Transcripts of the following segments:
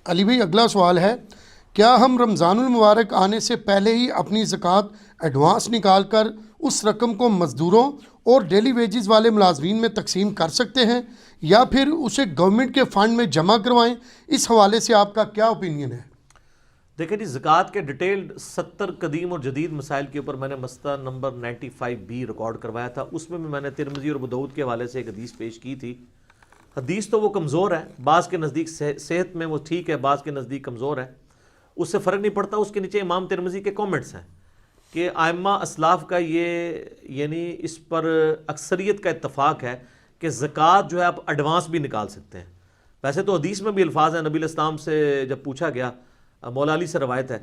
علی بھائی اگلا سوال ہے، کیا ہم رمضان المبارک آنے سے پہلے ہی اپنی زکوٰۃ ایڈوانس نکال کر اس رقم کو مزدوروں اور ڈیلی ویجز والے ملازمین میں تقسیم کر سکتے ہیں، یا پھر اسے گورنمنٹ کے فنڈ میں جمع کروائیں؟ اس حوالے سے آپ کا کیا اوپینین ہے؟ دیکھیں جی، زکوٰۃ کے ڈیٹیلڈ 70 قدیم اور جدید مسائل کے اوپر میں نے مسئلہ نمبر 95B ریکارڈ کروایا تھا. اس میں بھی میں نے ترمذی اور ابو داؤد کے حوالے سے ایک حدیث پیش کی تھی. حدیث تو وہ کمزور ہے، بعض کے نزدیک صحت میں وہ ٹھیک ہے، بعض کے نزدیک کمزور ہے، اس سے فرق نہیں پڑتا. اس کے نیچے امام ترمذی کے کامنٹس ہیں کہ ائمہ اسلاف کا یہ یعنی اس پر اکثریت کا اتفاق ہے کہ زکوٰۃ جو ہے آپ ایڈوانس بھی نکال سکتے ہیں. ویسے تو حدیث میں بھی الفاظ ہیں، نبی علیہ السلام سے جب پوچھا گیا، مولا علی سے روایت ہے،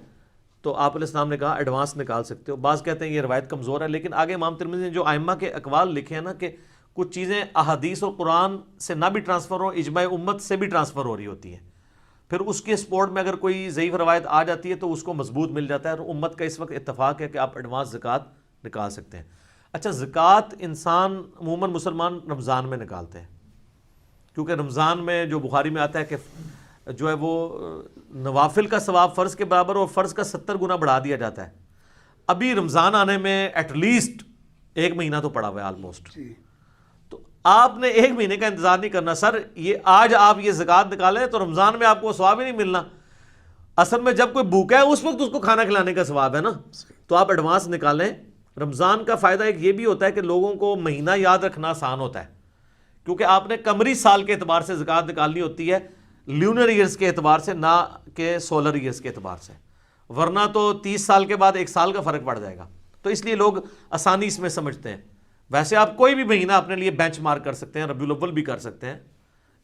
تو آپ علیہ السلام نے کہا ایڈوانس نکال سکتے ہو. بعض کہتے ہیں یہ روایت کمزور ہے، لیکن آگے امام ترمذی نے جو ائمہ کے اقوال لکھے ہیں نا کہ کچھ چیزیں احادیث اور قرآن سے نہ بھی ٹرانسفر ہو، اجماع امت سے بھی ٹرانسفر ہو رہی ہوتی ہیں، پھر اس کے سپورٹ میں اگر کوئی ضعیف روایت آ جاتی ہے تو اس کو مضبوط مل جاتا ہے. اور امت کا اس وقت اتفاق ہے کہ آپ ایڈوانس زکوٰۃ نکال سکتے ہیں. اچھا، زکوٰۃ انسان عموماً مسلمان رمضان میں نکالتے ہیں، کیونکہ رمضان میں جو بخاری میں آتا ہے کہ جو ہے وہ نوافل کا ثواب فرض کے برابر اور فرض کا 70 گنا بڑھا دیا جاتا ہے. ابھی رمضان آنے میں ایٹ لیسٹ 1 مہینہ تو پڑا ہوا ہے آلموسٹ. تو آپ نے 1 مہینے کا انتظار نہیں کرنا. سر یہ آج آپ یہ زکوٰۃ نکالیں تو رمضان میں آپ کو ثواب ہی نہیں ملنا. اصل میں جب کوئی بھوکا ہے اس وقت اس کو کھانا کھلانے کا ثواب ہے نا. تو آپ ایڈوانس نکالیں. رمضان کا فائدہ ایک یہ بھی ہوتا ہے کہ لوگوں کو مہینہ یاد رکھنا آسان ہوتا ہے، کیونکہ آپ نے قمری سال کے اعتبار سے زکوٰۃ نکالنی ہوتی ہے، لیونر ایئرز کے اعتبار سے، نہ کہ سولر ایئرز کے اعتبار سے، ورنہ تو 30 سال کے بعد 1 سال کا فرق پڑ جائے گا. تو اس لیے لوگ آسانی اس میں سمجھتے ہیں. ویسے آپ کوئی بھی مہینہ اپنے لیے بینچ مارک کر سکتے ہیں، ربیع الاول بھی کر سکتے ہیں.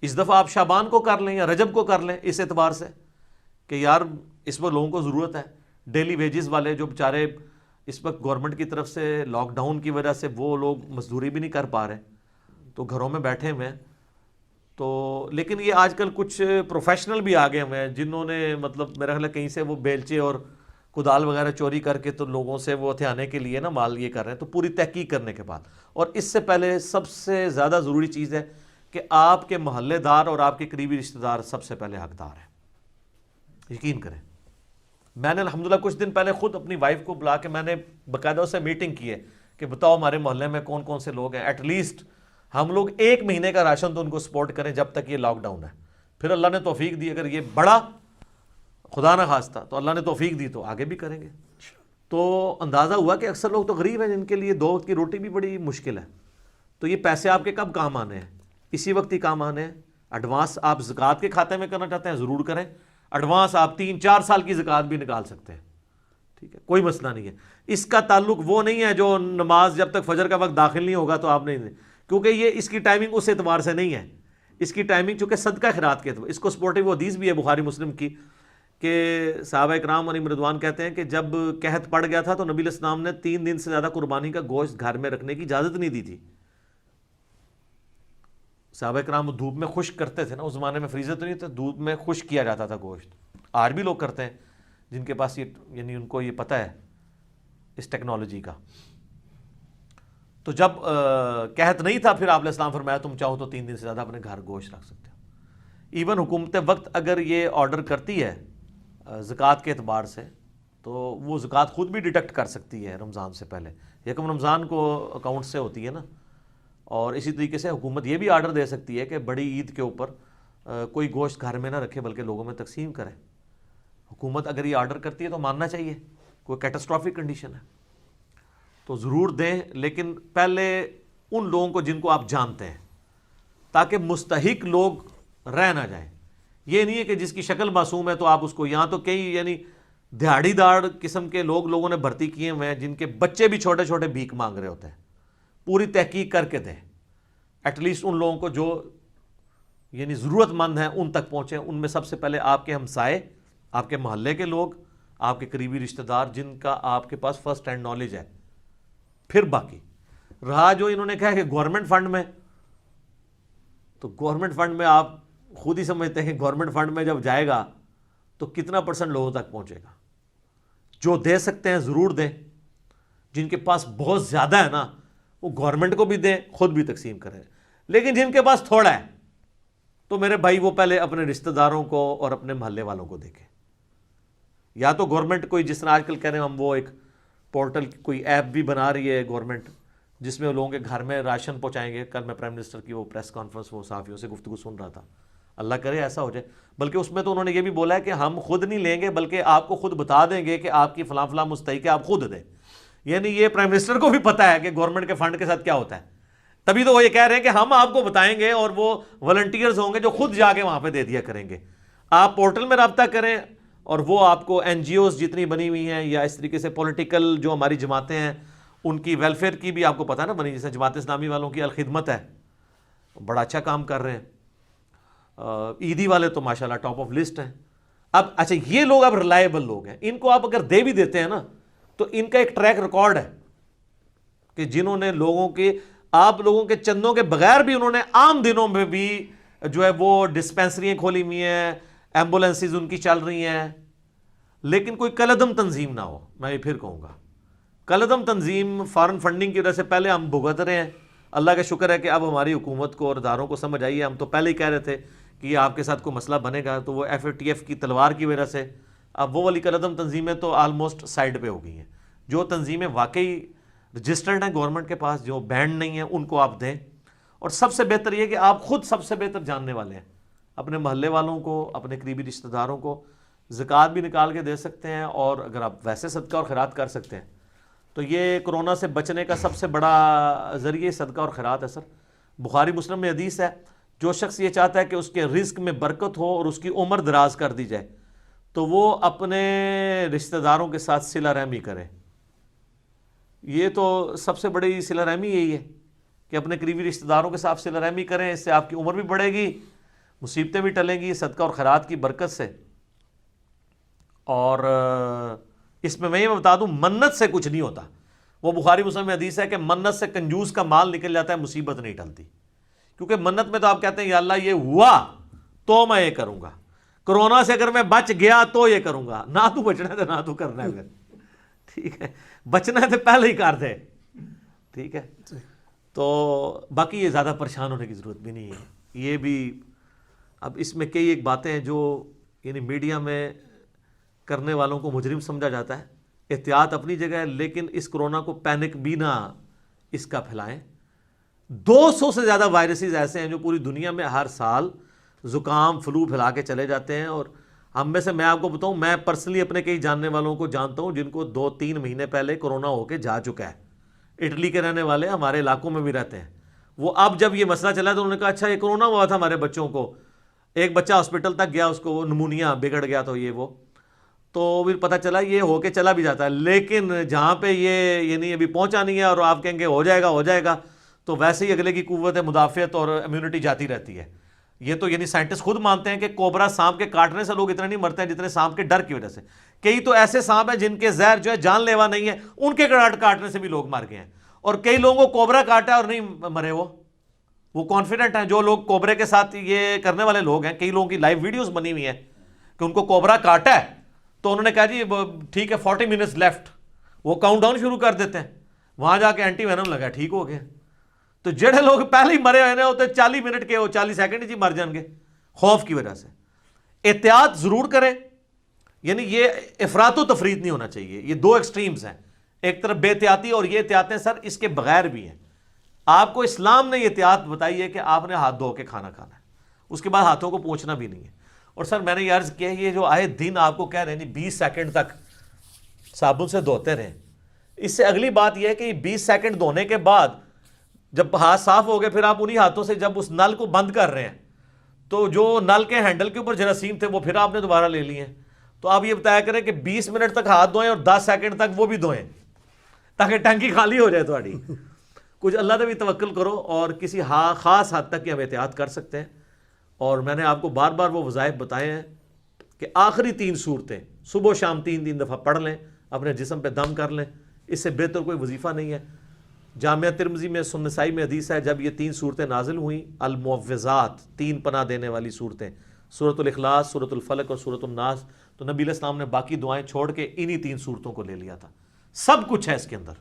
اس دفعہ آپ شعبان کو کر لیں یا رجب کو کر لیں، اس اعتبار سے کہ یار اس وقت لوگوں کو ضرورت ہے. ڈیلی ویجز والے جو بیچارے اس وقت گورنمنٹ کی طرف سے لاک ڈاؤن کی وجہ سے وہ لوگ مزدوری بھی نہیں کر پا رہے، تو گھروں میں بیٹھے ہوئے ہیں. تو لیکن یہ آج کل کچھ پروفیشنل بھی آ گئے ہوئے ہیں جنہوں نے مطلب میرا خیال ہے کہیں سے وہ بیلچے اور کدال وغیرہ چوری کر کے تو لوگوں سے وہ ہتھیانے کے لیے نا مال یہ کر رہے ہیں. تو پوری تحقیق کرنے کے بعد، اور اس سے پہلے سب سے زیادہ ضروری چیز ہے کہ آپ کے محلے دار اور آپ کے قریبی رشتہ دار سب سے پہلے حقدار ہیں. یقین کریں، میں نے الحمدللہ کچھ دن پہلے خود اپنی وائف کو بلا کے میں نے باقاعدہ اسے میٹنگ کی ہے کہ بتاؤ ہمارے محلے میں کون کون سے لوگ ہیں، ایٹ لیسٹ ہم لوگ 1 مہینے کا راشن تو ان کو سپورٹ کریں جب تک یہ لاک ڈاؤن ہے. پھر اللہ نے توفیق دی، اگر یہ بڑا خدا نہ خواستہ تو اللہ نے توفیق دی تو آگے بھی کریں گے. تو اندازہ ہوا کہ اکثر لوگ تو غریب ہیں جن کے لیے 2 وقت کی روٹی بھی بڑی مشکل ہے. تو یہ پیسے آپ کے کب کام آنے ہیں؟ اسی وقت ہی کام آنے ہیں. ایڈوانس آپ زکوٰۃ کے کھاتے میں کرنا چاہتے ہیں ضرور کریں. ایڈوانس آپ 3-4 سال کی زکوٰۃ بھی نکال سکتے ہیں، ٹھیک ہے، کوئی مسئلہ نہیں ہے. اس کا تعلق وہ نہیں ہے جو نماز جب تک فجر کا وقت داخل نہیں ہوگا تو آپ نہیں، کیونکہ یہ اس کی ٹائمنگ اس اعتبار سے نہیں ہے. اس کی ٹائمنگ چونکہ صدقہ خیرات کے اعتبار، اس کو سپورٹیو حدیث بھی ہے بخاری مسلم کی کہ صحابہ کرام علیہم رضوان کہتے ہیں کہ جب قحط پڑ گیا تھا تو نبی علیہ السلام نے 3 دن سے زیادہ قربانی کا گوشت گھر میں رکھنے کی اجازت نہیں دی تھی. صحابہ کرام دھوپ میں خشک کرتے تھے نا، اس زمانے میں فریزر تو نہیں تھا، دھوپ میں خشک کیا جاتا تھا گوشت. آج بھی لوگ کرتے ہیں جن کے پاس یہ یعنی ان کو یہ پتہ ہے اس ٹیکنالوجی کا. تو جب قحط نہیں تھا پھر آپ علیہ السلام فرمایا تم چاہو تو 3 دن سے زیادہ اپنے گھر گوشت رکھ سکتے ہو. ایون حکومت وقت اگر یہ آرڈر کرتی ہے زکوٰۃ کے اعتبار سے تو وہ زکوٰۃ خود بھی ڈیڈکٹ کر سکتی ہے رمضان سے پہلے. یکم رمضان کو اکاؤنٹ سے ہوتی ہے نا. اور اسی طریقے سے حکومت یہ بھی آرڈر دے سکتی ہے کہ بڑی عید کے اوپر کوئی گوشت گھر میں نہ رکھے بلکہ لوگوں میں تقسیم کرے. حکومت اگر یہ آرڈر کرتی ہے تو ماننا چاہیے، کوئی کیٹاسٹرافک کنڈیشن ہے تو ضرور دیں، لیکن پہلے ان لوگوں کو جن کو آپ جانتے ہیں، تاکہ مستحق لوگ رہ نہ جائیں. یہ نہیں ہے کہ جس کی شکل معصوم ہے تو آپ اس کو، یہاں تو کئی یعنی دہاڑی دار قسم کے لوگوں نے بھرتی کیے ہوئے ہیں جن کے بچے بھی چھوٹے چھوٹے بھیک مانگ رہے ہوتے ہیں. پوری تحقیق کر کے دیں، ایٹ لیسٹ ان لوگوں کو جو یعنی ضرورت مند ہیں ان تک پہنچیں. ان میں سب سے پہلے آپ کے ہمسائے، آپ کے محلے کے لوگ، آپ کے قریبی رشتہ دار جن کا آپ کے پاس فرسٹ ہینڈ نالج ہے. پھر باقی رہا جو انہوں نے کہا کہ گورنمنٹ فنڈ میں، تو گورنمنٹ فنڈ میں آپ خود ہی سمجھتے ہیں کہ گورنمنٹ فنڈ میں جب جائے گا تو کتنا % لوگوں تک پہنچے گا. جو دے سکتے ہیں ضرور دیں، جن کے پاس بہت زیادہ ہے نا وہ گورنمنٹ کو بھی دیں، خود بھی تقسیم کریں. لیکن جن کے پاس تھوڑا ہے تو میرے بھائی وہ پہلے اپنے رشتہ داروں کو اور اپنے محلے والوں کو دیکھیں. یا تو گورنمنٹ کوئی جس طرح آج کل کہہ رہے ہیں ہم, وہ ایک پورٹل کوئی ایپ بھی بنا رہی ہے گورنمنٹ جس میں لوگوں کے گھر میں راشن پہنچائیں گے. کل میں پرائم منسٹر کی وہ پریس کانفرنس وہ صحافیوں سے گفتگو سن رہا تھا, اللہ کرے ایسا ہو جائے. بلکہ اس میں تو انہوں نے یہ بھی بولا ہے کہ ہم خود نہیں لیں گے بلکہ آپ کو خود بتا دیں گے کہ آپ کی فلاں فلاں مستحق ہے, آپ خود دیں. یعنی یہ پرائم منسٹر کو بھی پتا ہے کہ گورنمنٹ کے فنڈ کے ساتھ کیا ہوتا ہے, تبھی تو وہ یہ کہہ رہے ہیں کہ ہم آپ کو بتائیں گے اور وہ والنٹیئرز ہوں گے جو خود جا کے وہاں پہ دے دیا کریں گے. آپ پورٹل میں رابطہ کریں اور وہ آپ کو این جی اوز جتنی بنی ہوئی ہیں یا اس طریقے سے پولیٹیکل جو ہماری جماعتیں ہیں ان کی ویلفیئر کی بھی آپ کو پتہ ہے نا بنی, جیسے جماعت اسلامی والوں کی الخدمت ہے, بڑا اچھا کام کر رہے ہیں. عیدی والے تو ماشاءاللہ ٹاپ آف لسٹ ہیں. اب اچھا یہ لوگ اب ریلائبل لوگ ہیں, ان کو آپ اگر دے بھی دیتے ہیں نا تو ان کا ایک ٹریک ریکارڈ ہے کہ جنہوں نے لوگوں کے, آپ لوگوں کے چندوں کے بغیر بھی انہوں نے عام دنوں میں بھی جو ہے وہ ڈسپینسریاں کھولی ہوئی ہیں, ایمبولینسز ان کی چل رہی ہیں. لیکن کوئی کلعدم تنظیم نہ ہو, میں یہ پھر کہوں گا کلعدم تنظیم فارن فنڈنگ کی وجہ سے پہلے ہم بھگت رہے ہیں. اللہ کا شکر ہے کہ اب ہماری حکومت کو اور اداروں کو سمجھ آئی ہے. ہم تو پہلے ہی کہہ رہے تھے کہ یہ آپ کے ساتھ کوئی مسئلہ بنے گا, تو وہ ایف اے ٹی ایف کی تلوار کی وجہ سے اب وہ والی کلعدم تنظیمیں تو آلموسٹ سائڈ پہ ہو گئی ہیں. جو تنظیمیں واقعی رجسٹرڈ ہیں گورنمنٹ کے پاس, جو بینڈ نہیں ہیں, ان کو آپ دیں. اور سب سے بہتر یہ کہ آپ خود سب سے بہتر جاننے والے ہیں, اپنے محلے والوں کو, اپنے قریبی رشتہ داروں کو زکوٰۃ بھی نکال کے دے سکتے ہیں. اور اگر آپ ویسے صدقہ اور خیرات کر سکتے ہیں تو یہ کرونا سے بچنے کا سب سے بڑا ذریعہ صدقہ اور خیرات ہے. سر بخاری مسلم میں حدیث ہے, جو شخص یہ چاہتا ہے کہ اس کے رزق میں برکت ہو اور اس کی عمر دراز کر دی جائے تو وہ اپنے رشتہ داروں کے ساتھ صلہ رحمی کرے. یہ تو سب سے بڑی صلہ رحمی یہی ہے کہ اپنے قریبی رشتہ داروں کے ساتھ صلہ رحمی کریں. اس سے آپ کی عمر بھی بڑھے گی, مصیبتیں بھی ٹلیں گی صدقہ اور خیرات کی برکت سے. اور اس میں یہ بتا دوں, منت سے کچھ نہیں ہوتا. وہ بخاری مسلم میں حدیث ہے کہ منت سے کنجوس کا مال نکل جاتا ہے, مصیبت نہیں ٹلتی. کیونکہ منت میں تو آپ کہتے ہیں یا اللہ یہ ہوا تو میں یہ کروں گا, کرونا سے اگر میں بچ گیا تو یہ کروں گا. نہ تو بچنا ہے نہ تو کرنا ہے, ٹھیک ہے, بچنا ہے تو پہلے ہی کر دے, ٹھیک ہے. تو باقی یہ زیادہ پریشان ہونے کی ضرورت بھی نہیں ہے. یہ بھی اب اس میں کئی ایک باتیں ہیں جو یعنی میڈیا میں کرنے والوں کو مجرم سمجھا جاتا ہے. احتیاط اپنی جگہ ہے, لیکن اس کرونا کو پینک بھی نہ اس کا پھیلائیں. 200 سے زیادہ وائرسز ایسے ہیں جو پوری دنیا میں ہر سال زکام فلو پھیلا کے چلے جاتے ہیں. اور ہم میں سے میں آپ کو بتاؤں, میں پرسنلی اپنے کئی جاننے والوں کو جانتا ہوں جن کو 2-3 مہینے پہلے کرونا ہو کے جا چکا ہے. اٹلی کے رہنے والے ہمارے علاقوں میں بھی رہتے ہیں. وہ اب جب یہ مسئلہ چلا تو انہوں نے کہا اچھا یہ کرونا ہوا تھا ہمارے بچوں کو. ایک بچہ ہاسپٹل تک گیا, اس کو وہ نمونیا بگڑ گیا تو یہ وہ, تو پھر پتہ چلا یہ ہو کے چلا بھی جاتا ہے. لیکن جہاں پہ یہ یعنی ابھی پہنچا نہیں ہے اور آپ کہیں گے ہو جائے گا تو ویسے ہی اگلے کی قوت مدافعت اور امیونٹی جاتی رہتی ہے. یہ تو یعنی سائنٹسٹ خود مانتے ہیں کہ کوبرا سانپ کے کاٹنے سے لوگ اتنے نہیں مرتے ہیں جتنے سانپ کے ڈر کی وجہ سے. کئی تو ایسے سانپ ہیں جن کے زہر جو ہے جان لیوا نہیں ہے, ان کے کاٹنے سے بھی لوگ مر گئے ہیں. اور کئی لوگوں کو کوبرا کاٹا ہے اور نہیں مرے, وہ کانفیڈنٹ ہیں. جو لوگ کوبرے کے ساتھ یہ کرنے والے لوگ ہیں, کئی لوگوں کی لائیو ویڈیوز بنی ہوئی ہیں کہ ان کو کوبرا کاٹا ہے تو انہوں نے کہا جی ٹھیک ہے 40 منٹس لیفٹ, وہ کاؤنٹ ڈاؤن شروع کر دیتے ہیں, وہاں جا کے اینٹی وینم لگا, ٹھیک ہو گیا. تو جڑے لوگ پہلے ہی مرے ہوئے ہوتے 40 منٹ کے, وہ 40 سیکنڈ ہی مر جائیں گے خوف کی وجہ سے. احتیاط ضرور کریں, یعنی یہ افراط و تفریط نہیں ہونا چاہیے. یہ دو ایکسٹریمز ہیں, ایک طرف بے احتیاطی اور یہ احتیاطیں سر اس کے بغیر بھی ہیں. آپ کو اسلام نے یہ احتیاط بتائی ہے کہ آپ نے ہاتھ دھو کے کھانا کھانا ہے, اس کے بعد ہاتھوں کو پوچھنا بھی نہیں ہے. اور سر میں نے یہ عرض کیا یہ جو آئے دن آپ کو کہہ رہے ہیں 20 سیکنڈ تک صابن سے دھوتے رہیں, اس سے اگلی بات یہ ہے کہ 20 سیکنڈ دھونے کے بعد جب ہاتھ صاف ہو گئے پھر آپ انہی ہاتھوں سے جب اس نل کو بند کر رہے ہیں تو جو نل کے ہینڈل کے اوپر جراثیم تھے وہ پھر آپ نے دوبارہ لے لیے. تو آپ یہ بتایا کریں کہ 20 منٹ تک ہاتھ دھوئیں اور 10 سیکنڈ تک وہ بھی دھوئیں تاکہ ٹنکی خالی ہو جائے تھوڑی. کچھ اللہ نے بھی توکل کرو اور کسی خاص حد تک ہم احتیاط کر سکتے ہیں. اور میں نے آپ کو بار بار وہ وظائف بتائے ہیں کہ آخری 3 صورتیں صبح و شام 3 دفعہ پڑھ لیں, اپنے جسم پہ دم کر لیں, اس سے بہتر کوئی وظیفہ نہیں ہے. جامعہ ترمذی میں سنن نسائی میں حدیث ہے جب یہ 3 صورتیں نازل ہوئیں, المعوذات 3 پناہ دینے والی صورتیں, سورۃ الاخلاص, سورۃ الفلق اور سورۃ الناس, تو نبی علیہ السلام نے باقی دعائیں چھوڑ کے انہی 3 صورتوں کو لے لیا تھا. سب کچھ ہے اس کے اندر.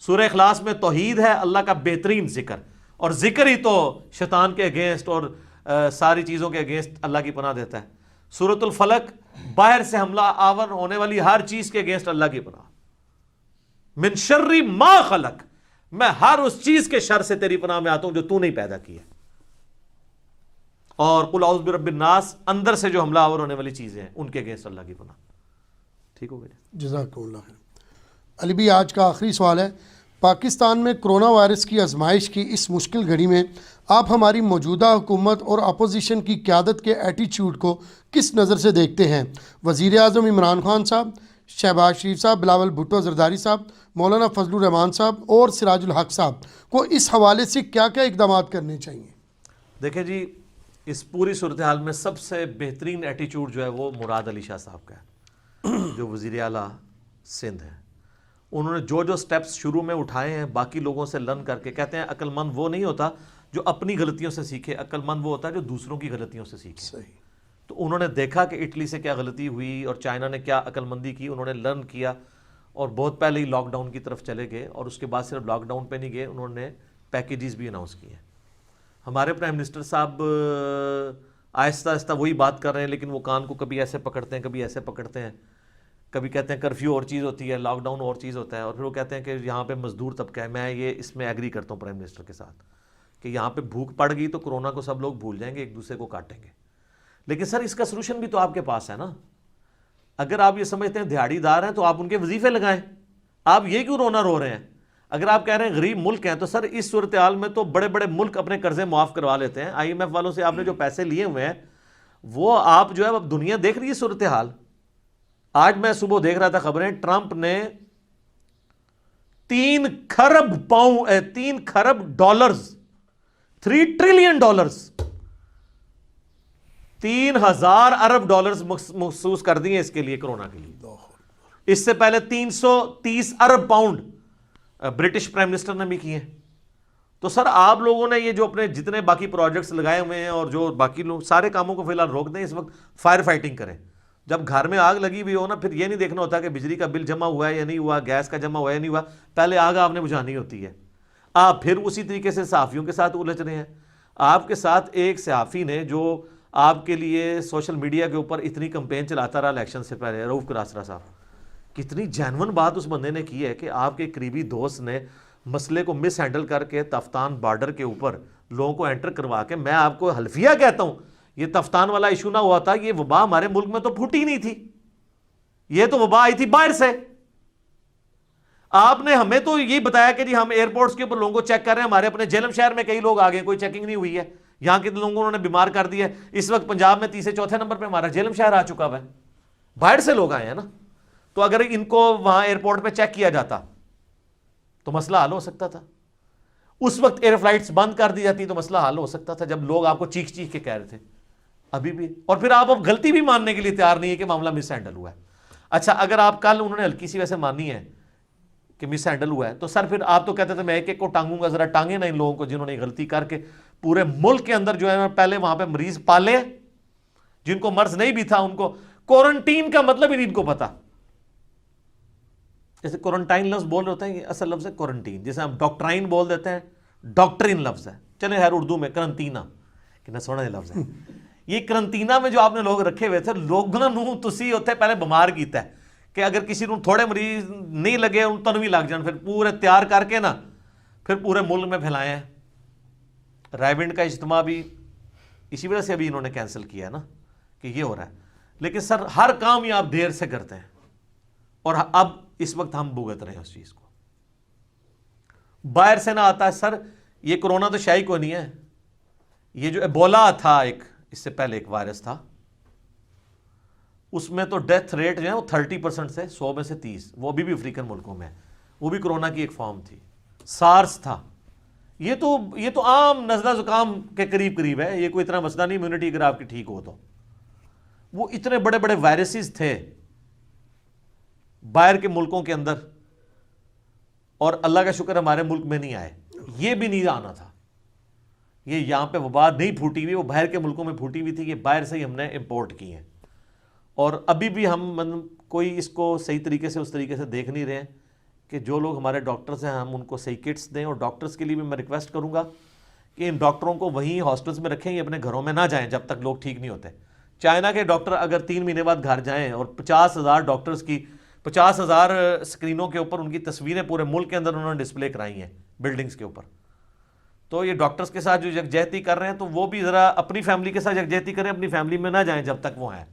سورہ اخلاص میں توحید ہے, اللہ کا بہترین ذکر, اور ذکر ہی تو شیطان کے اگینسٹ اور ساری چیزوں کے اگینسٹ اللہ کی پناہ دیتا ہے. سورۃ الفلق باہر سے حملہ آور ہونے والی ہر چیز کے اگینسٹ اللہ کی پناہ. من شر ما خلق, میں ہر اس چیز کے شر سے تیری پناہ میں آتا ہوں جو تو نہیں پیدا کی ہے. اور قل اعوذ برب الناس, اندر سے جو حملہ آور ہونے والی چیزیں ہیں ان کے اگینسٹ اللہ کی پناہ. ٹھیک ہو گیا. جزاک اللہ خیر. علی بھی آج کا آخری سوال ہے, پاکستان میں کرونا وائرس کی آزمائش کی اس مشکل گھڑی میں آپ ہماری موجودہ حکومت اور اپوزیشن کی قیادت کے ایٹیچیوڈ کو کس نظر سے دیکھتے ہیں؟ وزیر اعظم عمران خان صاحب, شہباز شریف صاحب, بلاول بھٹو زرداری صاحب, مولانا فضل الرحمان صاحب اور سراج الحق صاحب کو اس حوالے سے کیا کیا اقدامات کرنے چاہیے؟ دیکھیں جی, اس پوری صورتحال میں سب سے بہترین ایٹیچیوڈ جو ہے وہ مراد علی شاہ صاحب کا ہے, جو وزیر اعلیٰ سندھ ہیں. انہوں نے جو سٹیپس شروع میں اٹھائے ہیں باقی لوگوں سے لرن کر کے, کہتے ہیں عقل مند وہ نہیں ہوتا جو اپنی غلطیوں سے سیکھے, عقل مند وہ ہوتا ہے جو دوسروں کی غلطیوں سے سیکھے. صحیح. تو انہوں نے دیکھا کہ اٹلی سے کیا غلطی ہوئی اور چائنا نے کیا عقل مندی کی, انہوں نے لرن کیا اور بہت پہلے ہی لاک ڈاؤن کی طرف چلے گئے. اور اس کے بعد صرف لاک ڈاؤن پہ نہیں گئے, انہوں نے پیکیجز بھی اناؤنس کیے. ہمارے پرائم منسٹر صاحب آہستہ آہستہ وہی بات کر رہے ہیں, لیکن وہ کان کو کبھی ایسے پکڑتے ہیں کبھی ایسے پکڑتے ہیں. کبھی کہتے ہیں کرفیو اور چیز ہوتی ہے, لاک ڈاؤن اور چیز ہوتا ہے, اور پھر وہ کہتے ہیں کہ یہاں پہ مزدور طبقہ ہے. میں یہ اس میں ایگری کرتا ہوں پرائم منسٹر کے ساتھ کہ یہاں پہ بھوک پڑ گئی تو کرونا کو سب لوگ بھول جائیں گے, ایک دوسرے کو کاٹیں گے. لیکن سر اس کا سلوشن بھی تو آپ کے پاس ہے نا. اگر آپ یہ سمجھتے ہیں دیہڑی دار ہیں تو آپ ان کے وظیفے لگائیں. آپ یہ کیوں رونا رو رہے ہیں؟ اگر آپ کہہ رہے ہیں غریب ملک ہیں تو سر اس صورتحال میں تو بڑے بڑے ملک اپنے قرضے معاف کروا لیتے ہیں. آئی ایم ایف والوں سے آپ نے جو پیسے لیے ہوئے ہیں وہ آپ جو ہے اب دنیا دیکھ رہی ہے صورتحال. آج میں صبح دیکھ رہا تھا خبریں, ٹرمپ نے 3 کھرب ڈالرز 3 ٹریلین ڈالرز 3000 ارب ڈالرز مخصوص کر دیے اس کے لیے, کرونا کے لیے. اس سے پہلے 330 ارب پاؤنڈ برٹش پرائم منسٹر نے بھی کیے. تو سر آپ لوگوں نے یہ جو اپنے جتنے باقی پروجیکٹس لگائے ہوئے ہیں اور جو باقی لوگ سارے کاموں کو فی الحال روک دیں. اس وقت فائر فائٹنگ کریں. جب گھر میں آگ لگی ہوئی ہو نا, پھر یہ نہیں دیکھنا ہوتا کہ بجلی کا بل جمع ہوا ہے یا نہیں ہوا, گیس کا جمع ہوا ہے یا نہیں ہوا, پہلے آگ آپ نے بجھانی ہوتی ہے. آپ پھر اسی طریقے سے صحافیوں کے ساتھ الجھ رہے ہیں. آپ کے ساتھ ایک صحافی نے جو آپ کے لیے سوشل میڈیا کے اوپر اتنی کمپین چلاتا رہا الیکشن سے پہلے, رؤف قراسرہ صاحب, کتنی جینون بات اس بندے نے کی ہے کہ آپ کے قریبی دوست نے مسئلے کو مس ہینڈل کر کے تفتان بارڈر کے اوپر لوگوں کو انٹر کروا کے, میں آپ کو حلفیہ کہتا ہوں یہ تفتان والا ایشو نہ ہوا تھا, یہ وبا ہمارے ملک میں تو پھوٹی نہیں تھی, یہ تو وبا آئی تھی باہر سے. آپ نے ہمیں تو یہ بتایا کہ جی ہم ایئرپورٹس کے اوپر لوگوں کو چیک کر رہے ہیں, ہمارے اپنے جہلم شہر میں کئی لوگ آ گئے, کوئی چیکنگ نہیں ہوئی ہے, یہاں کے لوگوں کو انہوں نے بیمار کر دیا ہے. اس وقت پنجاب میں 3 4 نمبر پہ ہمارا جہلم شہر آ چکا ہے, باہر سے لوگ آئے ہیں نا. تو اگر ان کو وہاں ایئرپورٹ پہ چیک کیا جاتا تو مسئلہ حل ہو سکتا تھا. اس وقت ایئر فلائٹس بند کر دی جاتی تو مسئلہ حل ہو سکتا تھا, جب لوگ آپ کو چیخ چیخ کے کہہ رہے تھے. ابھی بھی, اور پھر آپ اب غلطی بھی ماننے کے لیے تیار نہیں ہے کہ معاملہ مس ہینڈل ہوا ہے. اچھا اگر آپ کل انہوں نے ہلکی سی ویسے مانی ہے کہ مس ہینڈل ہوا ہے تو سر پھر آپ تو کہتے تھے میں ایک ایک کو ٹانگوں گا, ذرا ٹانگیں نا ان لوگوں کو جنہوں نے غلطی کر کے پورے ملک کے اندر جو ہے پہلے وہاں پہ مریض پالے, جن کو مرض نہیں بھی تھا ان کو کوارنٹین کا مطلب ہی نہیں ان کو پتا. جیسے کوارنٹائن لفظ بول رہے ہوتے ہیں, یہ اصل لفظ ہے کوارنٹین, جیسے ہم ڈاکٹرائن بول دیتے ہیں, ڈاکٹرین لفظ ہے. چلیں خیر اردو میں کرنٹینہ, کتنا سونا یہ لفظ ہے. یہ کرنٹینہ میں جو آپ نے لوگ رکھے ہوئے تھے, لوگوں نو تسی ہوتے پہلے بیمار کیتا ہے کہ اگر کسی نو تھوڑے مریض نہیں لگے ان تو بھی لگ جان, پھر پورے تیار کر کے نا پھر پورے ملک میں پھیلائے ہیں. رائبنڈ کا اجتماع بھی اسی وجہ سے ابھی انہوں نے کینسل کیا ہے نا کہ یہ ہو رہا ہے. لیکن سر ہر کام ہی آپ دیر سے کرتے ہیں, اور اب اس وقت ہم بھگت رہے ہیں اس چیز کو. باہر سے نہ آتا ہے سر, یہ کرونا تو شاہی کو نہیں ہے, یہ جو ایبولا تھا ایک اس سے پہلے ایک وائرس تھا, اس میں تو ڈیتھ ریٹ جو ہے وہ 30% سے 100 میں سے 30, وہ ابھی بھی افریقن ملکوں میں ہے, وہ بھی کرونا کی ایک فارم تھی. سارس تھا, یہ تو عام نزلہ زکام کے قریب قریب ہے, یہ کوئی اتنا مسئلہ نہیں, امیونٹی اگر آپ کی ٹھیک ہو تو. وہ اتنے بڑے بڑے وائرسز تھے باہر کے ملکوں کے اندر, اور اللہ کا شکر ہمارے ملک میں نہیں آئے. یہ بھی نہیں آنا تھا, یہ یہاں پہ وبا نہیں پھوٹی ہوئی, وہ باہر کے ملکوں میں پھوٹی ہوئی تھی, یہ باہر سے ہی ہم نے امپورٹ کی ہیں. اور ابھی بھی ہم کوئی اس کو صحیح طریقے سے اس طریقے سے دیکھ نہیں رہے ہیں کہ جو لوگ ہمارے ڈاکٹرز ہیں ہم ان کو صحیح کٹس دیں. اور ڈاکٹرز کے لیے بھی میں ریکویسٹ کروں گا کہ ان ڈاکٹروں کو وہیں ہاسپٹلس میں رکھیں, یہ اپنے گھروں میں نہ جائیں جب تک لوگ ٹھیک نہیں ہوتے. چائنا کے ڈاکٹر اگر 3 مہینے بعد گھر جائیں اور 50,000 ڈاکٹرز کی 50,000 اسکرینوں کے اوپر ان کی تصویریں پورے ملک کے اندر انہوں نے ڈسپلے کرائی ہیں بلڈنگز کے اوپر, تو یہ ڈاکٹرز کے ساتھ جو یکجہتی کر رہے ہیں تو وہ بھی ذرا اپنی فیملی کے ساتھ یکجہتی کریں, اپنی فیملی میں نہ جائیں جب تک وہ ہیں,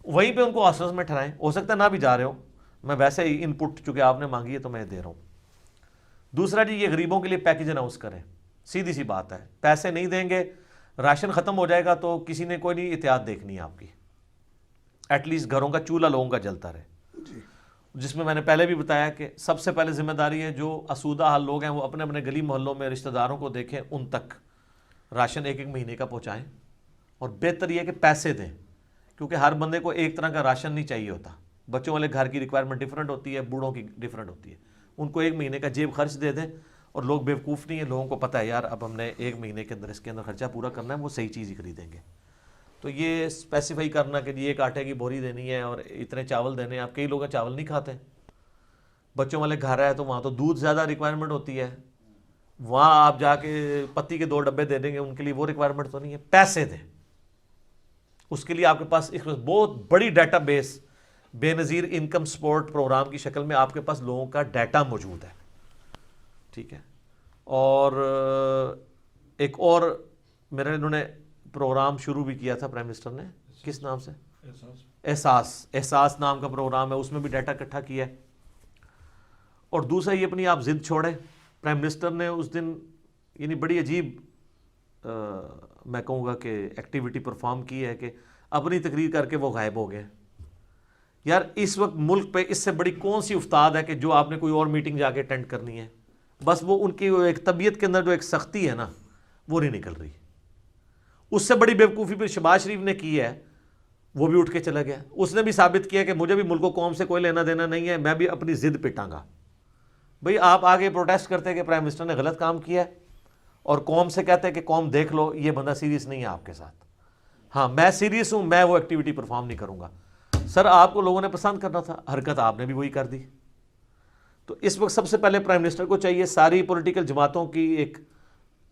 وہیں پہ ان کو ہاسپٹلس میں ٹھہرائیں. ہو سکتا ہے نہ بھی جا رہے ہو, میں ویسے ہی ان پٹ چونکہ آپ نے مانگی ہے تو میں دے رہا ہوں. دوسرا جی, یہ غریبوں کے لیے پیکج اناؤنس کریں. سیدھی سی بات ہے, پیسے نہیں دیں گے, راشن ختم ہو جائے گا تو کسی نے کوئی نہیں احتیاط دیکھنی ہے آپ کی. ایٹ لیسٹ گھروں کا چولہا لوگوں کا جلتا رہے, جس میں نے پہلے بھی بتایا کہ سب سے پہلے ذمہ داری ہے جو اسودہ حال لوگ ہیں وہ اپنے اپنے گلی محلوں میں رشتہ داروں کو دیکھیں, ان تک راشن 1 مہینے کا پہنچائیں. اور بہتر یہ ہے کہ پیسے دیں, کیونکہ ہر بندے کو ایک طرح کا راشن نہیں چاہیے ہوتا. بچوں والے گھر کی ریکوائرمنٹ ڈیفرنٹ ہوتی ہے, بوڑھوں کی ڈیفرنٹ ہوتی ہے. ان کو 1 مہینے کا جیب خرچ دے دیں, اور لوگ بیوقوف نہیں ہیں, لوگوں کو پتہ ہے یار اب ہم نے 1 مہینے کے اندر اس کے اندر خرچہ پورا کرنا ہے, وہ صحیح چیز ہی خریدیں گے. تو یہ اسپیسیفائی کرنا کہ یہ 1 آٹے کی بوری دینی ہے اور اتنے چاول دینے ہیں. آپ کئی لوگ چاول نہیں کھاتے, بچوں والے گھر ہے تو وہاں تو دودھ زیادہ ریکوائرمنٹ ہوتی ہے, وہاں آپ جا کے پتی کے 2 ڈبے دے دیں گے, ان کے لیے وہ ریکوائرمنٹ تو نہیں ہے. پیسے دیں, اس کے لیے آپ کے پاس ایک بہت بڑی ڈیٹا بیس بے نظیر انکم سپورٹ پروگرام کی شکل میں آپ کے پاس لوگوں کا ڈیٹا موجود ہے, ٹھیک ہے. اور ایک اور میرے انہوں نے پروگرام شروع بھی کیا تھا پرائم منسٹر نے, کس نام سے, احساس نام کا پروگرام ہے, اس میں بھی ڈیٹا اکٹھا کیا ہے. اور دوسرا یہ اپنی آپ ضد چھوڑیں. پرائم منسٹر نے اس دن یعنی بڑی عجیب میں کہوں گا کہ ایکٹیویٹی پرفارم کی ہے کہ اپنی تقریر کر کے وہ غائب ہو گئے. یار اس وقت ملک پہ اس سے بڑی کون سی افتاد ہے کہ جو آپ نے کوئی اور میٹنگ جا کے اٹینڈ کرنی ہے, بس وہ ان کی ایک طبیعت کے اندر جو ایک سختی ہے نا وہ نہیں نکل رہی. اس سے بڑی بیوقوفی پھر شہباز شریف نے کی ہے, وہ بھی اٹھ کے چلا گیا. اس نے بھی ثابت کیا کہ مجھے بھی ملک و قوم سے کوئی لینا دینا نہیں ہے, میں بھی اپنی ضد پٹاں گا. بھئی آپ آگے پروٹیسٹ کرتے کہ پرائم منسٹر نے غلط کام کیا ہے, اور قوم سے کہتے ہیں کہ قوم دیکھ لو یہ بندہ سیریس نہیں ہے آپ کے ساتھ. ہاں میں سیریس ہوں, میں وہ ایکٹیویٹی پرفارم نہیں کروں گا. سر آپ کو لوگوں نے پسند کرنا تھا, حرکت آپ نے بھی وہی کر دی. تو اس وقت سب سے پہلے پرائم منسٹر کو چاہیے ساری پولیٹیکل جماعتوں کی ایک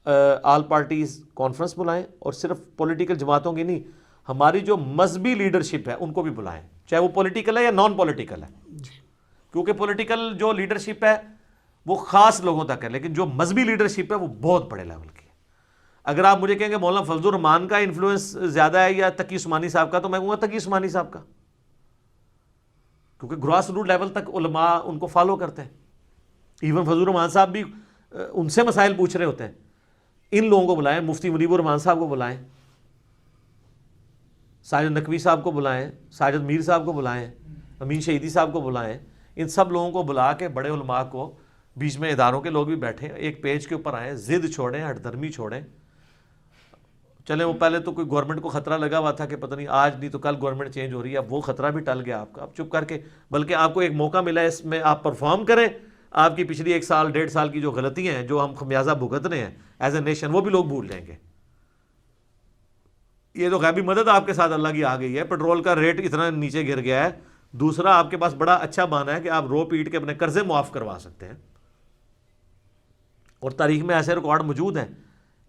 آل پارٹیز کانفرنس بلائیں, اور صرف پولیٹیکل جماعتوں کی نہیں, ہماری جو مذہبی لیڈرشپ ہے ان کو بھی بلائیں, چاہے وہ پولیٹیکل ہے یا نان پولیٹیکل ہے. کیونکہ پولیٹیکل جو لیڈرشپ ہے وہ خاص لوگوں تک ہے, لیکن جو مذہبی لیڈرشپ ہے وہ بہت بڑے لیول کی ہے. اگر آپ مجھے کہیں گے مولانا فضل الرحمان کا انفلوئنس زیادہ ہے یا تقی عثمانی صاحب کا, تو میں کہوں گا تقی عثمانی صاحب کا, کیونکہ گراس روٹ لیول تک علماء ان کو فالو کرتے ہیں. ایون فضل الرحمان صاحب بھی ان سے مسائل پوچھ رہے ہوتے ہیں. ان لوگوں کو بلائیں, مفتی منیب الرحمان صاحب کو بلائیں, ساجد نقوی صاحب کو بلائیں, ساجد میر صاحب کو بلائیں, امین شہیدی صاحب کو بلائیں. ان سب لوگوں کو بلا کے بڑے علماء کو, بیچ میں اداروں کے لوگ بھی بیٹھیں, ایک پیج کے اوپر آئیں, ضد چھوڑیں, ہٹ دھرمی چھوڑیں. چلیں وہ پہلے تو کوئی گورنمنٹ کو خطرہ لگا ہوا تھا کہ پتہ نہیں آج نہیں تو کل گورنمنٹ چینج ہو رہی ہے, اب وہ خطرہ بھی ٹل گیا آپ کا. اب چپ کر کے, بلکہ آپ کو ایک موقع ملا ہے, اس میں آپ پرفارم کریں. آپ کی پچھلی 1 سال 1.5 سال کی جو غلطیاں ہیں, جو ہم خمیازہ بھگت رہے ہیں ایز اے نیشن, وہ بھی لوگ بھول جائیں گے. یہ تو غیبی مدد آپ کے ساتھ اللہ کی آ گئی ہے, پیٹرول کا ریٹ اتنا نیچے گر گیا ہے. دوسرا آپ کے پاس بڑا اچھا بہانہ ہے کہ آپ رو پیٹ کے اپنے قرضے معاف کروا سکتے ہیں. اور تاریخ میں ایسے ریکارڈ موجود ہیں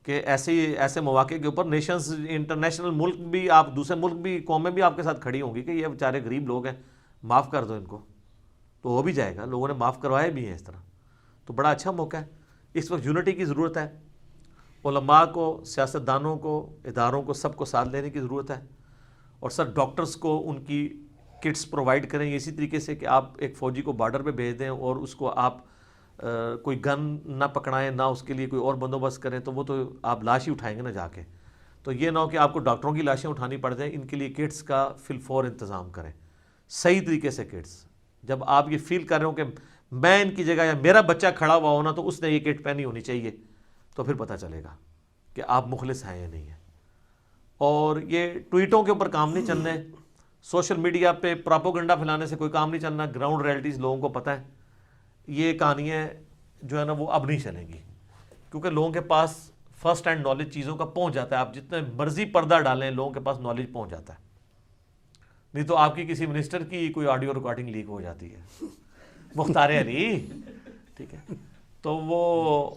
کہ ایسے مواقع کے اوپر نیشنز, انٹرنیشنل ملک بھی, آپ دوسرے ملک بھی, قومیں بھی آپ کے ساتھ کھڑی ہوں گی کہ یہ بیچارے غریب لوگ ہیں, معاف کر دو ان کو, تو ہو بھی جائے گا. لوگوں نے معاف کروائے بھی ہیں اس طرح. تو بڑا اچھا موقع ہے. اس وقت یونٹی کی ضرورت ہے. علماء کو, سیاستدانوں کو, اداروں کو, سب کو ساتھ لینے کی ضرورت ہے. اور سر ڈاکٹرز کو ان کی کٹس پرووائڈ کریں اسی طریقے سے کہ آپ ایک فوجی کو بارڈر پہ بھیج دیں اور اس کو آپ کوئی گن نہ پکڑائیں, نہ اس کے لیے کوئی اور بندوبست کریں, تو وہ تو آپ لاش ہی اٹھائیں گے نا جا کے. تو یہ نہ ہو کہ آپ کو ڈاکٹروں کی لاشیں اٹھانی پڑ جائیں. ان کے لیے کٹس کا فی الفور انتظام کریں, صحیح طریقے سے کٹس. جب آپ یہ فیل کر رہے ہو کہ میں ان کی جگہ یا میرا بچہ کھڑا ہوا ہونا تو اس نے یہ کٹ پہنی ہونی چاہیے, تو پھر پتہ چلے گا کہ آپ مخلص ہیں یا نہیں ہیں. اور یہ ٹویٹوں کے اوپر کام نہیں چلنے, سوشل میڈیا پہ پراپوگنڈا پھیلانے سے کوئی کام نہیں چلنا. گراؤنڈ ریئلٹیز لوگوں کو پتہ ہے. یہ کہانیاں جو ہے نا وہ اب نہیں چلیں گی, کیونکہ لوگوں کے پاس فرسٹ ہینڈ نالج چیزوں کا پہنچ جاتا ہے. آپ جتنے مرضی پردہ ڈالیں, لوگوں کے پاس نالج پہنچ جاتا ہے. نہیں تو آپ کی کسی منسٹر کی کوئی آڈیو ریکارڈنگ لیک ہو جاتی ہے, مختار علی, ٹھیک ہے, تو وہ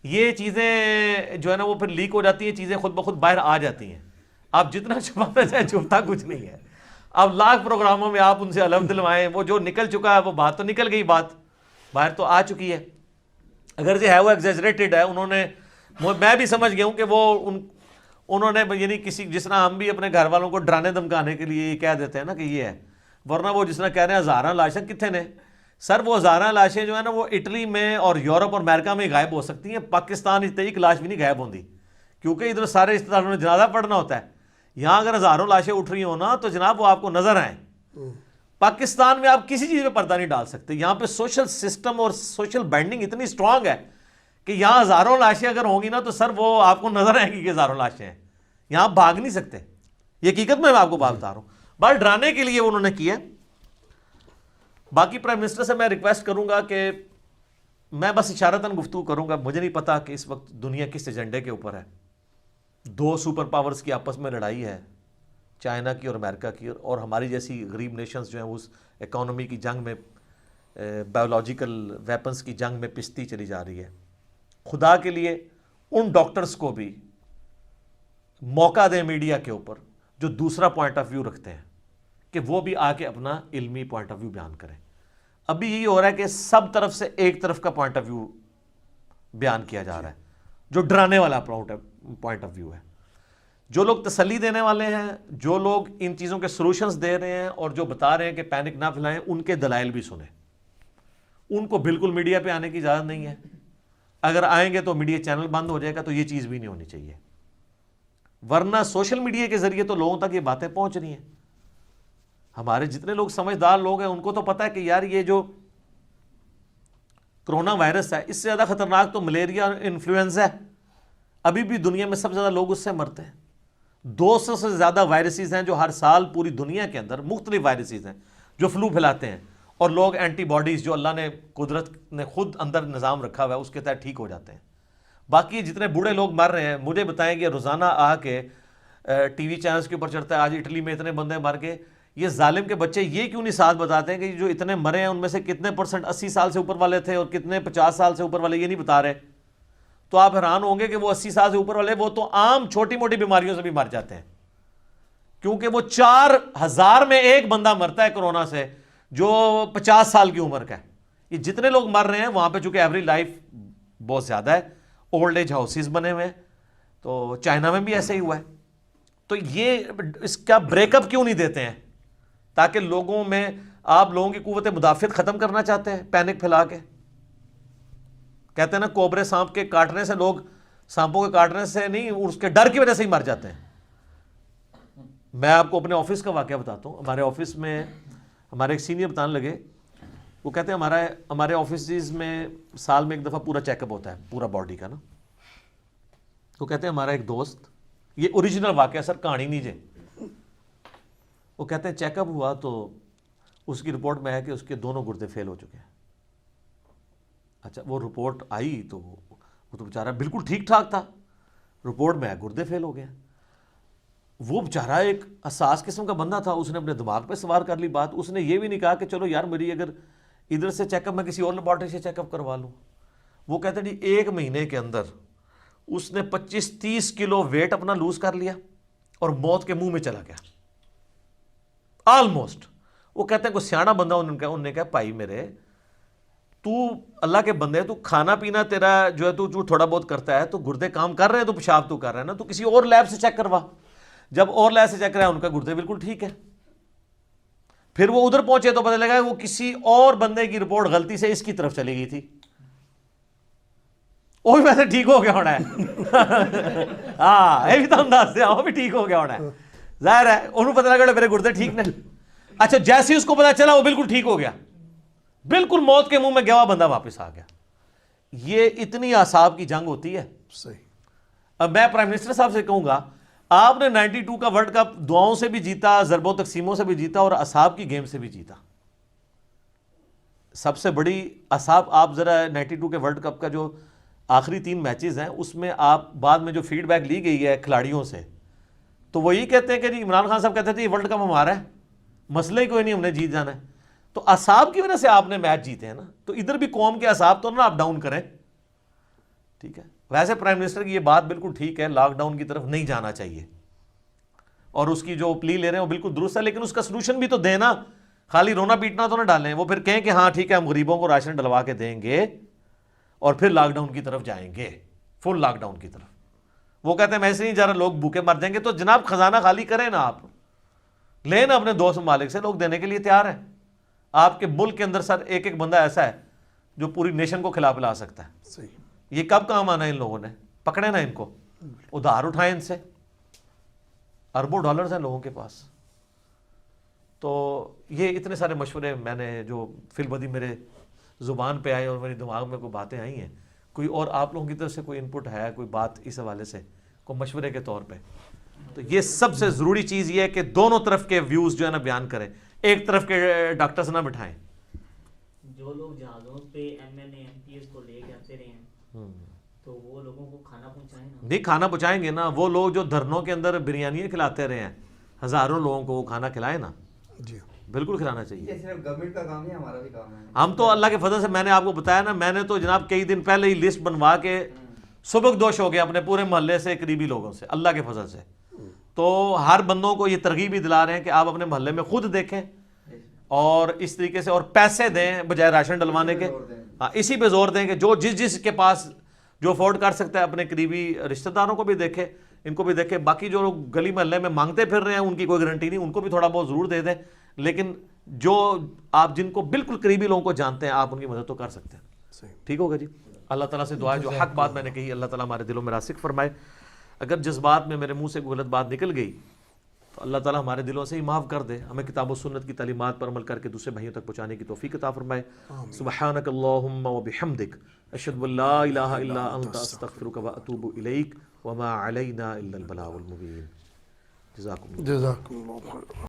یہ چیزیں جو ہے نا وہ پھر لیک ہو جاتی ہیں, چیزیں خود بخود باہر آ جاتی ہیں. آپ جتنا چھپانا چاہیں چھپتا کچھ نہیں ہے. اب لاکھ پروگراموں میں آپ ان سے علم دلوائیں, وہ جو نکل چکا ہے وہ بات تو نکل گئی, بات باہر تو آ چکی ہے. اگر جو ہے وہ ایگزیجریٹڈ ہے, انہوں نے, میں بھی سمجھ گیا ہوں کہ وہ انہوں نے یعنی کسی, جس طرح ہم بھی اپنے گھر والوں کو ڈرانے دھمکانے کے لیے یہ کہہ دیتے ہیں نا کہ یہ ہے, ورنہ وہ جس طرح کہہ رہے ہیں ہزاراں لاشیں کتنے نے سر, وہ ہزاراں لاشیں جو ہے نا وہ اٹلی میں اور یورپ اور امریکہ میں غائب ہو سکتی ہیں, پاکستان ایک لاش بھی نہیں غائب ہوتی, کیونکہ ادھر سارے رشتہ داروں نے جنازہ پڑھنا ہوتا ہے. یہاں اگر ہزاروں لاشیں اٹھ رہی ہوں نا تو جناب وہ آپ کو نظر آئیں. پاکستان میں آپ کسی چیز پہ پردہ نہیں ڈال سکتے. یہاں پہ سوشل سسٹم اور سوشل بینڈنگ اتنی اسٹرانگ ہے کہ یہاں ہزاروں لاشیں اگر ہوں گی نا تو سر وہ آپ کو نظر آئیں گی کہ ہزاروں لاشیں ہیں, یہاں آپ بھاگ نہیں سکتے. یہ حقیقت میں آپ کو بات بتا رہا ہوں, بس ڈرانے کے لیے انہوں نے کیا. باقی پرائم منسٹر سے میں ریکویسٹ کروں گا کہ میں بس اشارتاً گفتگو کروں گا, مجھے نہیں پتا کہ اس وقت دنیا کس ایجنڈے کے اوپر ہے. دو سپر پاورز کی آپس میں لڑائی ہے, چائنا کی اور امریکہ کی, اور ہماری جیسی غریب نیشنز جو ہیں اس اکانومی کی جنگ میں, بایولوجیکل ویپنز کی جنگ میں پستی چلی جا رہی ہے. خدا کے لیے ان ڈاکٹرز کو بھی موقع دیں میڈیا کے اوپر جو دوسرا پوائنٹ آف ویو رکھتے ہیں, کہ وہ بھی آ کے اپنا علمی پوائنٹ آف ویو بیان کریں. ابھی یہی ہو رہا ہے کہ سب طرف سے ایک طرف کا پوائنٹ آف ویو بیان کیا جا رہا ہے, جو ڈرانے والا پوائنٹ آف ویو ہے. جو لوگ تسلی دینے والے ہیں, جو لوگ ان چیزوں کے سولوشنز دے رہے ہیں اور جو بتا رہے ہیں کہ پینک نہ پھیلائیں, ان کے دلائل بھی سنیں. ان کو بالکل میڈیا پہ آنے کی اجازت نہیں ہے. اگر آئیں گے تو میڈیا چینل بند ہو جائے گا, تو یہ چیز بھی نہیں ہونی چاہیے. ورنہ سوشل میڈیا کے ذریعے تو لوگوں تک یہ باتیں پہنچ رہی ہیں. ہمارے جتنے لوگ سمجھدار لوگ ہیں ان کو تو پتہ ہے کہ یار یہ جو کرونا وائرس ہے اس سے زیادہ خطرناک تو ملیریا اور انفلوئنزا ہے. ابھی بھی دنیا میں سب سے زیادہ لوگ اس سے مرتے ہیں. 200 سے زیادہ وائرسز ہیں جو ہر سال پوری دنیا کے اندر, مختلف وائرسز ہیں جو فلو پھیلاتے ہیں, اور لوگ اینٹی باڈیز جو اللہ نے, قدرت نے خود اندر نظام رکھا ہوا ہے اس کے تحت ٹھیک ہو جاتے ہیں. باقی جتنے بوڑھے لوگ مر رہے ہیں, مجھے بتائیں کہ روزانہ آ کے ٹی وی چینلز کے اوپر چڑھتا ہے آج اٹلی میں اتنے بندے مر گئے. یہ ظالم کے بچے یہ کیوں نہیں ساتھ بتاتے ہیں کہ جو اتنے مرے ہیں ان میں سے کتنے پرسنٹ 80 سال سے اوپر والے تھے اور کتنے 50 سال سے اوپر والے, یہ نہیں بتا رہے. تو آپ حیران ہوں گے کہ وہ 80 سال سے اوپر والے وہ تو عام چھوٹی موٹی بیماریوں سے بھی مر جاتے ہیں, کیونکہ وہ 4000 میں ایک بندہ مرتا ہے کورونا سے جو 50 سال کی عمر کا ہے. یہ جتنے لوگ مر رہے ہیں وہاں پہ چونکہ ایوریج لائف بہت زیادہ ہے, اولڈ ایج ہاؤسز بنے ہوئے ہیں, تو چائنا میں بھی ایسے ہی ہوا ہے. تو یہ اس کا بریک اپ کیوں نہیں دیتے ہیں, تاکہ لوگوں میں, آپ لوگوں کی قوت مدافعت ختم کرنا چاہتے ہیں پینک پھیلا کے. کہتے ہیں نا کوبرے سانپ کے کاٹنے سے, لوگ سانپوں کے کاٹنے سے نہیں, اس کے ڈر کی وجہ سے ہی مر جاتے ہیں. میں آپ کو اپنے آفس کا واقعہ بتاتا ہوں. ہمارے آفس میں ہمارے ایک سینئر بتانے لگے, وہ کہتے ہیں ہمارے آفسز میں سال میں ایک دفعہ پورا چیک اپ ہوتا ہے پورا باڈی کا نا. وہ کہتے ہیں ہمارا ایک دوست, یہ اوریجنل واقعہ سر, کہانی نہیں جے, وہ کہتے ہیں چیک اپ ہوا تو اس کی رپورٹ میں ہے کہ اس کے دونوں گردے فیل ہو چکے ہیں. اچھا, وہ رپورٹ آئی تو وہ تو بیچارہ بالکل ٹھیک ٹھاک تھا, رپورٹ میں ہے گردے فیل ہو گئے. وہ بیچارہ ایک حساس قسم کا بندہ تھا, اس نے اپنے دماغ پہ سوار کر لی بات. اس نے یہ بھی نہیں کہا کہ چلو یار میری اگر ادھر سے چیک اپ میں کسی اور لیبارٹری سے چیک اپ کروا لوں. وہ کہتے ہیں جی 1 مہینے کے اندر اس نے 25-30 کلو ویٹ اپنا لوز کر لیا اور موت کے منہ میں چلا گیا آلموسٹ. وہ کہتے ہیں کوئی سیاڑا بندہ انہوں نے کہا بھائی میرے, تو اللہ کے بندے, تو کھانا پینا تیرا جو ہے تو تھوڑا بہت کرتا ہے, تو گردے کام کر رہے ہیں, تو پیشاب تو کر رہا ہے نا, تو کسی اور لیب سے چیک کروا. جب اور لیب سے چیک کرا ان کا گردے بالکل ٹھیک ہے. پھر وہ ادھر پہنچے تو پتہ لگا وہ کسی اور بندے کی رپورٹ غلطی سے اس کی طرف چلی گئی تھی, وہ بھی ویسے ٹھیک ہو گیا ہونا ہے. ہاں یہ بھی تو انداز سے وہ بھی ٹھیک ہو گیا ہونا ہے, ظاہر ہے انہوں پتہ لگا میرے گردے ٹھیک نہیں. اچھا جیسے اس کو پتا چلا وہ بالکل ٹھیک ہو گیا, بالکل موت کے منہ میں گیا ہوا بندہ واپس آ گیا. یہ اتنی اعصاب کی جنگ ہوتی ہے. صحیح. اب میں پرائم منسٹر صاحب سے کہوں گا, آپ نے 92 کا ورلڈ کپ دعاؤں سے بھی جیتا, ضرب و تقسیموں سے بھی جیتا, اور اعصاب کی گیم سے بھی جیتا. سب سے بڑی اعصاب, آپ ذرا 92 کے ورلڈ کپ کا جو آخری 3 میچز ہیں اس میں آپ بعد میں جو فیڈ بیک لی گئی ہے کھلاڑیوں سے, تو وہ یہ کہتے ہیں کہ جی عمران خان صاحب کہتے تھے یہ ورلڈ کپ ہمارا ہے, مسئلہ ہی کوئی نہیں, ہم نے جیت جانا ہے. تو اعصاب کی وجہ سے آپ نے میچ جیتے ہیں نا. تو ادھر بھی قوم کے اعصاب تو نا آپ ڈاؤن کریں. ٹھیک ہے. ویسے پرائم منسٹر کی یہ بات بالکل ٹھیک ہے, لاک ڈاؤن کی طرف نہیں جانا چاہیے, اور اس کی جو پلی لے رہے ہیں وہ بالکل درست ہے, لیکن اس کا سلوشن بھی تو دینا, خالی رونا پیٹنا تو نہ ڈالیں. وہ پھر کہیں کہ ہاں ٹھیک ہے ہم غریبوں کو راشن ڈلوا کے دیں گے اور پھر لاک ڈاؤن کی طرف جائیں گے, فل لاک ڈاؤن کی طرف. وہ کہتے ہیں میں ایسے نہیں جا رہا, لوگ بھوکے مر جائیں گے. تو جناب خزانہ خالی کریں نا, آپ لیں نا اپنے دوست ممالک سے, لوگ دینے کے لیے تیار ہیں. آپ کے ملک کے اندر سر ایک ایک بندہ ایسا ہے جو پوری نیشن کو کھلا پلا سکتا ہے. صحیح. یہ کب کام آنا ہے ان لوگوں نے, پکڑے نا ان کو, ادھار اٹھائیں ان سے, اربوں ڈالرز ہیں لوگوں کے پاس. تو یہ اتنے سارے مشورے میں نے جو فی البدی میرے زبان پہ آئے اور میری دماغ میں کوئی باتیں آئی ہیں. کوئی اور آپ لوگوں کی طرف سے کوئی انپٹ ہے, کوئی بات اس حوالے سے, کوئی مشورے کے طور پہ؟ تو یہ سب سے ضروری چیز یہ ہے کہ دونوں طرف کے ویوز جو ہے نا بیان کریں, ایک طرف کے ڈاکٹرز نہ بٹھائیں. جو لوگ جہازوں پہ M N A M P S کو لے کے آتے رہے ہیں تو وہ لوگوں کو کھانا پہنچائیں نا. نہیں کھانا پہنچائیں گے نا, وہ لوگ جو دھرنوں کے اندر بریانیاں کھلاتے رہے ہیں ہزاروں لوگوں کو, وہ کھانا کھلائیں نا. جی بالکل کھلانا چاہیے. صرف گورنمنٹ کا کام ہے, ہمارا بھی کام ہے. ہم تو اللہ کے فضل سے, میں نے آپ کو بتایا نا, میں نے تو جناب کئی دن پہلے ہی لسٹ بنوا کے سبکدوش ہو گیا اپنے پورے محلے سے, قریبی لوگوں سے, اللہ کے فضل سے. تو ہر بندوں کو یہ ترغیب ہی دلا رہے ہیں کہ آپ اپنے محلے میں خود دیکھیں اور اس طریقے سے, اور پیسے دیں بجائے راشن ڈلوانے کے. ہاں اسی پہ زور دیں کہ جو جس کے پاس جو افورڈ کر سکتا ہے اپنے قریبی رشتہ داروں کو بھی دیکھے, ان کو بھی دیکھے. باقی جو لوگ گلی محلے میں مانگتے پھر رہے ہیں ان کی کوئی گارنٹی نہیں, ان کو بھی تھوڑا بہت ضرور دے دیں. لیکن جو آپ جن کو بالکل قریبی لوگوں کو جانتے ہیں آپ ان کی مدد تو کر سکتے ہیں. صحیح. ٹھیک ہوگا جی. اللہ تعالیٰ سے دعا ہے جو حق بات میں نے کہی اللہ تعالیٰ ہمارے دلوں میں راسخ فرمائے. اگر جذبات میں میرے منہ سے کوئی غلط بات نکل گئی تو اللہ تعالیٰ ہمارے دلوں سے ہی معاف کر دے, ہمیں کتاب و سنت کی تعلیمات پر عمل کر کے دوسرے بھائیوں تک پہنچانے کی توفیق عطا فرمائے. سبحانک اللہم و بحمدک اشہد ان لا الہ الا انت استغفرک و اتوب الیک وما علینا الا البلاغ المبین. جزاکم اللہ. جزاکم اللہ.